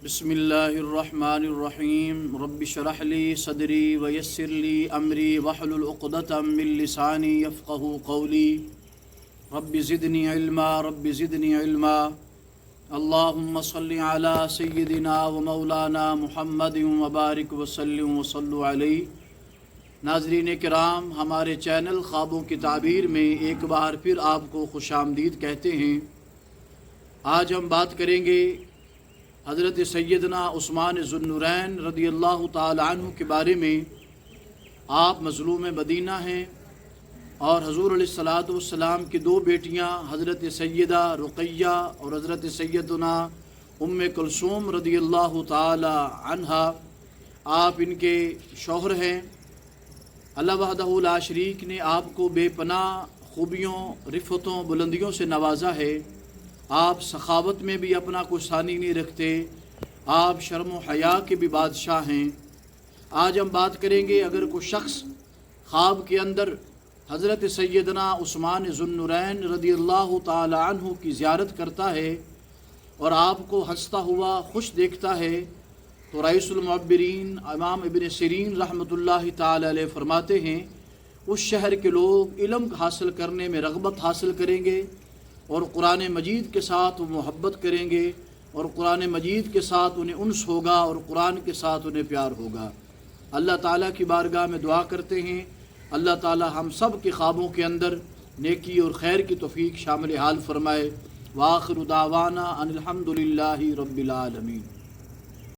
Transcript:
بسم اللہ الرحمن الرحیم رب اشرح لی صدری ویسر لی امری واحلل عقدۃ من لسانی یفقهوا قولی رب زدنی علما اللہم صل علی سیدنا و مولانا محمد وبارک وسلم وصلوا علیہ۔ ناظرین کرام، ہمارے چینل خوابوں کی تعبیر میں ایک بار پھر آپ کو خوش آمدید کہتے ہیں۔ آج ہم بات کریں گے حضرت سیدنا عثمان ذو النورین رضی اللہ تعالی عنہ کے بارے میں۔ آپ مظلوم مدینہ ہیں اور حضور علیہ الصلاۃ والسلام کی دو بیٹیاں حضرت سیدہ رقیہ اور حضرت سیدنا ام کلثوم رضی اللہ تعالی عنہا، آپ ان کے شوہر ہیں۔ اللہ وحدہ لا شریک نے آپ کو بے پناہ خوبیوں، رفتوں، بلندیوں سے نوازا ہے۔ آپ سخاوت میں بھی اپنا کوئی ثانی نہیں رکھتے، آپ شرم و حیا کے بھی بادشاہ ہیں۔ آج ہم بات کریں گے، اگر کوئی شخص خواب کے اندر حضرت سیدنا عثمان ذو النورین رضی اللہ تعالی عنہ کی زیارت کرتا ہے اور آپ کو ہنستا ہوا خوش دیکھتا ہے، تو رئیس المعبرین امام ابن سیرین رحمۃ اللہ تعالی علیہ فرماتے ہیں اس شہر کے لوگ علم حاصل کرنے میں رغبت حاصل کریں گے اور قرآن مجید کے ساتھ وہ محبت کریں گے، اور قرآن مجید کے ساتھ انہیں انس ہوگا اور قرآن کے ساتھ انہیں پیار ہوگا۔ اللہ تعالیٰ کی بارگاہ میں دعا کرتے ہیں، اللہ تعالیٰ ہم سب کے خوابوں کے اندر نیکی اور خیر کی توفیق شامل حال فرمائے۔ وآخر دعوانا ان الحمد للہ رب العالمین۔